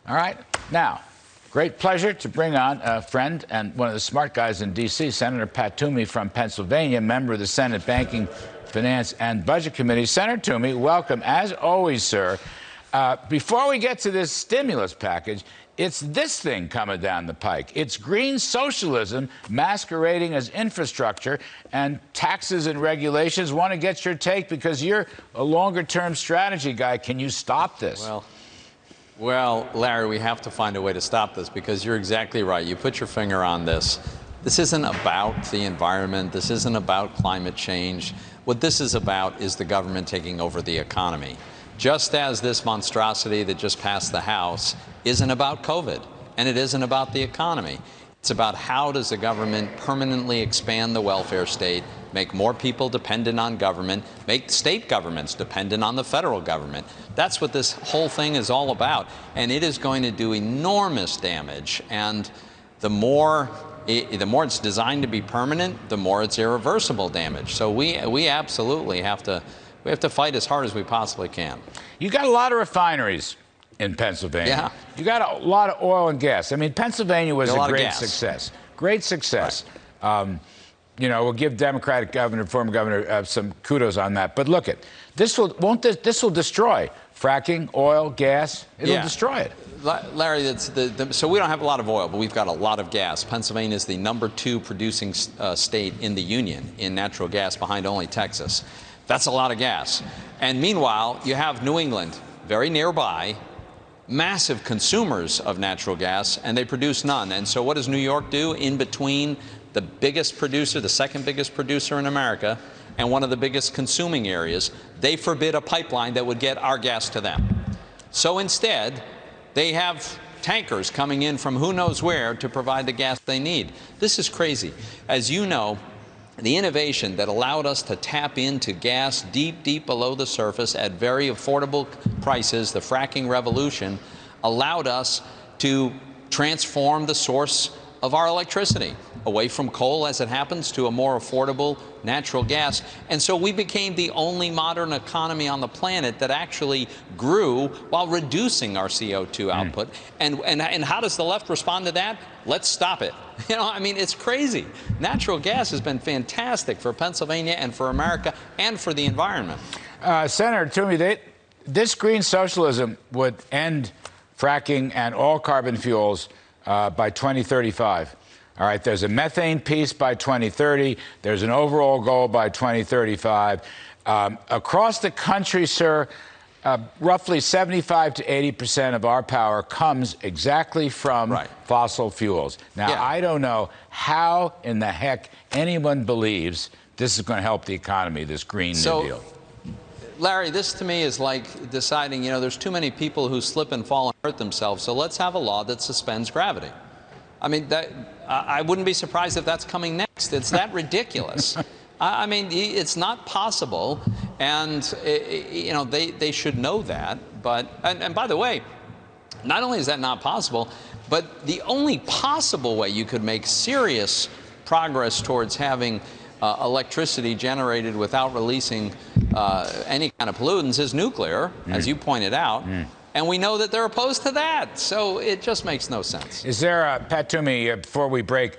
All right. Now, great pleasure to bring on a friend and one of the smart guys in D.C., Senator Pat Toomey from Pennsylvania, member of the Senate Banking, Finance, and Budget Committee. Senator Toomey, welcome. As always, sir, before we get to this stimulus package, it's this thing coming down the pike. It's green socialism masquerading as infrastructure, and taxes and regulations. Want to get your take because you're a longer-term strategy guy. Can you stop this? Well, Larry, we have to find a way to stop this because you're exactly right. You put your finger on this. This isn't about the environment. This isn't about climate change. What this is about is the government taking over the economy. Just as this monstrosity that just passed the House isn't about COVID, and it isn't about the economy. It's about how does the government permanently expand the welfare state, make more people dependent on government, make state governments dependent on the federal government. That's what this whole thing is all about, and it is going to do enormous damage. And the more it's designed to be permanent, the more it's irreversible damage. So we absolutely have to fight as hard as we possibly can. You got a lot of refineries in Pennsylvania. Yeah. You got a lot of oil and gas. I mean, Pennsylvania was a great success. Great success. Right. You know, we'll give Democratic governor, former governor, some kudos on that. But look, this will destroy fracking, oil, gas. It'll destroy it. Larry, so we don't have a lot of oil, but we've got a lot of gas. Pennsylvania is the #2 producing state in the union in natural gas, behind only Texas. That's a lot of gas. And meanwhile, you have New England very nearby, massive consumers of natural gas, and they produce none. And so what does New York do in between the biggest producer, the second biggest producer in America, and one of the biggest consuming areas? They forbid a pipeline that would get our gas to them. So instead, they have tankers coming in from who knows where to provide the gas they need. This is crazy. As you know, the innovation that allowed us to tap into gas deep, deep below the surface at very affordable prices, the fracking revolution, allowed us to transform the source of our electricity away from coal, as it happens, to a more affordable natural gas. And so we became the only modern economy on the planet that actually grew while reducing our CO2 output. And how does the left respond to that? Let's stop it. You know, I mean, it's crazy. Natural gas has been fantastic for Pennsylvania and for America and for the environment. Senator Toomey, this green socialism would end fracking and all carbon fuels by 2035. All right, there's a methane piece by 2030. There's an overall goal by 2035. Across the country, sir, roughly 75 to 80% of our power comes exactly from fossil fuels. Now, I don't know how in the heck anyone believes this is going to help the economy, this Green New Deal. Larry, this to me is like deciding, you know, there's too many people who slip and fall and hurt themselves, so let's have a law that suspends gravity. I mean, I wouldn't be surprised if that's coming next. It's that ridiculous. I mean, it's not possible, and you know, they should know that. But and by the way, not only is that not possible, but the only possible way you could make serious progress towards having electricity generated without releasing any kind of pollutants is nuclear, as you pointed out. And we know that they're opposed to that. So it just makes no sense. Is there Pat Toomey, before we break,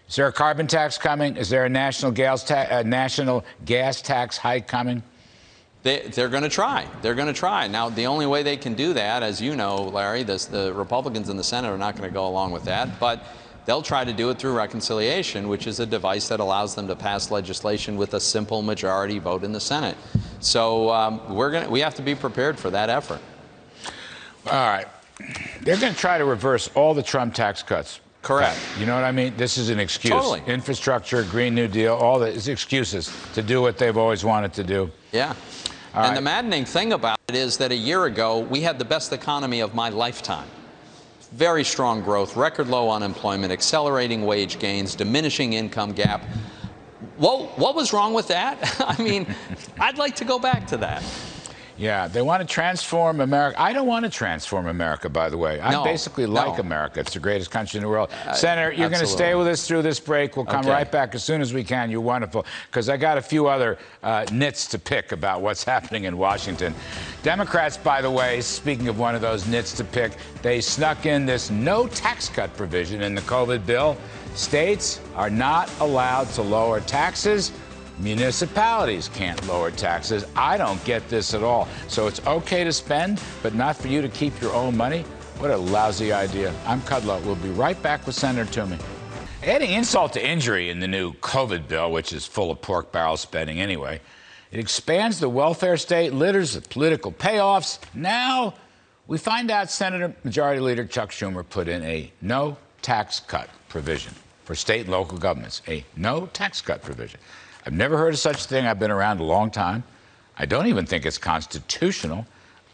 is there a carbon tax coming? Is there a national gas tax hike coming? They're going to try. They're going to try. Now, the only way they can do that, as you know, Larry, the Republicans in the Senate are not going to go along with that. But they'll try to do it through reconciliation, which is a device that allows them to pass legislation with a simple majority vote in the Senate. So we have to be prepared for that effort. All right. They're going to try to reverse all the Trump tax cuts. Correct. You know what I mean? This is an excuse. Totally. Infrastructure, Green New Deal, all the excuses to do what they've always wanted to do. Yeah. And the maddening thing about it is that a year ago, we had the best economy of my lifetime. Very strong growth, record low unemployment, accelerating wage gains, diminishing income gap. What was wrong with that? I mean, I'd like to go back to that. Yeah, they want to transform America. I don't want to transform America, by the way. I basically like America. It's the greatest country in the world. Senator, you're going to stay with us through this break. We'll come right back as soon as we can. You're wonderful. Because I got a few other nits to pick about what's happening in Washington. Democrats, by the way, speaking of one of those nits to pick, they snuck in this no tax cut provision in the COVID bill. States are not allowed to lower taxes. Municipalities can't lower taxes. I don't get this at all. So it's okay to spend, but not for you to keep your own money? What a lousy idea. I'm Kudlow. We'll be right back with Senator Toomey. Adding insult to injury in the new COVID bill, which is full of pork barrel spending anyway, it expands the welfare state, litters with political payoffs. Now we find out Senator Majority Leader Chuck Schumer put in a no tax cut provision for state and local governments. A no tax cut provision. I've never heard of such a thing. I've been around a long time. I don't even think it's constitutional.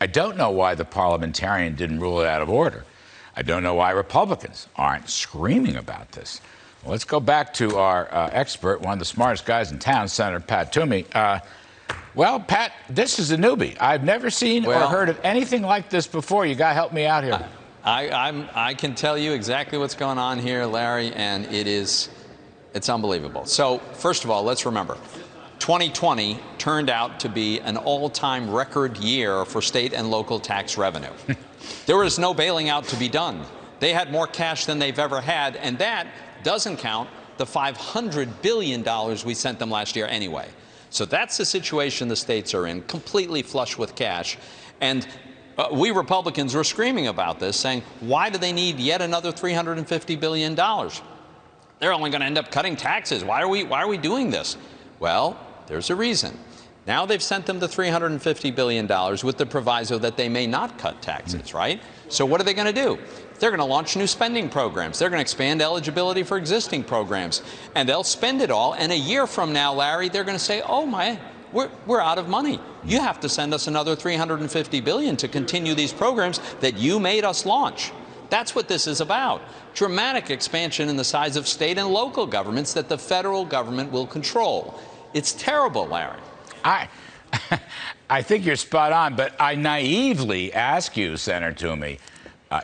I don't know why the parliamentarian didn't rule it out of order. I don't know why Republicans aren't screaming about this. Well, let's go back to our expert, one of the smartest guys in town, Senator Pat Toomey. Well, Pat, this is a newbie. I've never seen or heard of anything like this before. You got to help me out here. I can tell you exactly what's going on here, Larry, and it's unbelievable. So, first of all, let's remember, 2020 turned out to be an all-time record year for state and local tax revenue. There was no bailing out to be done. They had more cash than they've ever had, and that doesn't count the $500 billion we sent them last year anyway. So that's the situation the states are in, completely flush with cash. And we Republicans were screaming about this, saying, why do they need yet another $350 billion? They're only going to end up cutting taxes. Why are we doing this? Well, there's a reason. Now they've sent them the $350 billion with the proviso that they may not cut taxes, right? So what are they going to do? They're going to launch new spending programs. They're going to expand eligibility for existing programs. And they'll spend it all. And a year from now, Larry, they're going to say, oh, my, we're out of money. You have to send us another $350 billion to continue these programs that you made us launch. That's what this is about. Dramatic expansion in the size of state and local governments that the federal government will control. It's terrible, Larry. I think you're spot on, but I naively ask you, Senator Toomey,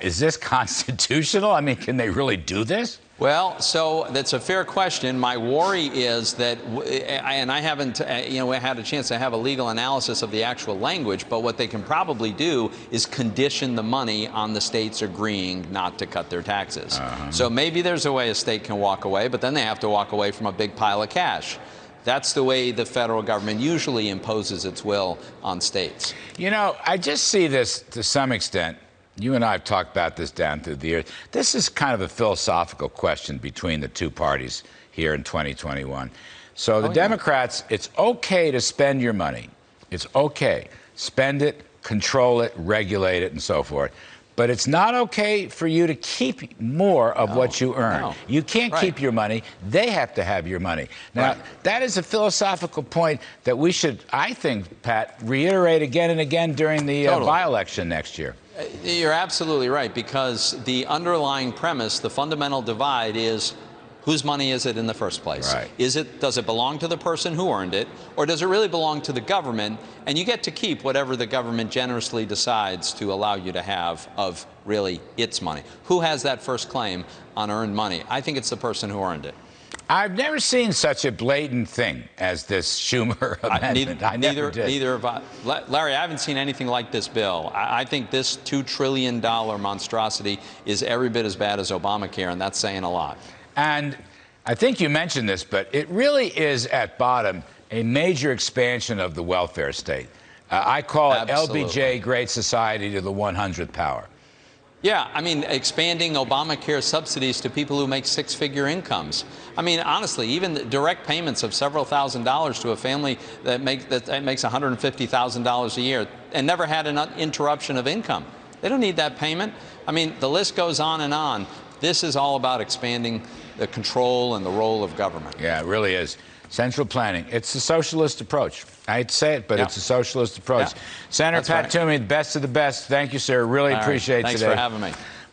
is this constitutional? I mean, can they really do this? Well, so that's a fair question. My worry is that, and I haven't, had a chance to have a legal analysis of the actual language, but what they can probably do is condition the money on the states agreeing not to cut their taxes. So maybe there's a way a state can walk away, but then they have to walk away from a big pile of cash. That's the way the federal government usually imposes its will on states. You know, I just see this to some extent. You and I have talked about this down through the years. This is kind of a philosophical question between the two parties here in 2021. So the Democrats, it's okay to spend your money. It's okay. Spend it, control it, regulate it, and so forth. But it's not okay for you to keep more of what you earn. You can't keep your money. They have to have your money. Now, that is a philosophical point that we should, I think, Pat, reiterate again and again during the by-election next year. You're absolutely right, because the underlying premise, the fundamental divide is, whose money is it in the first place? Does it belong to the person who earned it, or does it really belong to the government? And you get to keep whatever the government generously decides to allow you to have of really its money. Who has that first claim on earned money? I think it's the person who earned it. I've never seen such a blatant thing as this Schumer amendment. Neither have I. Larry, I haven't seen anything like this bill. I think this $2 trillion monstrosity is every bit as bad as Obamacare, and that's saying a lot. And I think you mentioned this, but it really is at bottom a major expansion of the welfare state. I call it LBJ Great Society to the 100th power. Yeah, I mean, expanding Obamacare subsidies to people who make six-figure incomes. I mean, honestly, even the direct payments of several $1,000s to a family that makes $150,000 a year and never had an interruption of income. They don't need that payment. I mean, the list goes on and on. This is all about expanding the control and the role of government. Yeah, it really is. Central planning. It's a socialist approach. I hate to say it, but it's a socialist approach. Senator Pat Toomey, the best of the best. Thank you, sir. Really appreciate it today. Thanks for having me.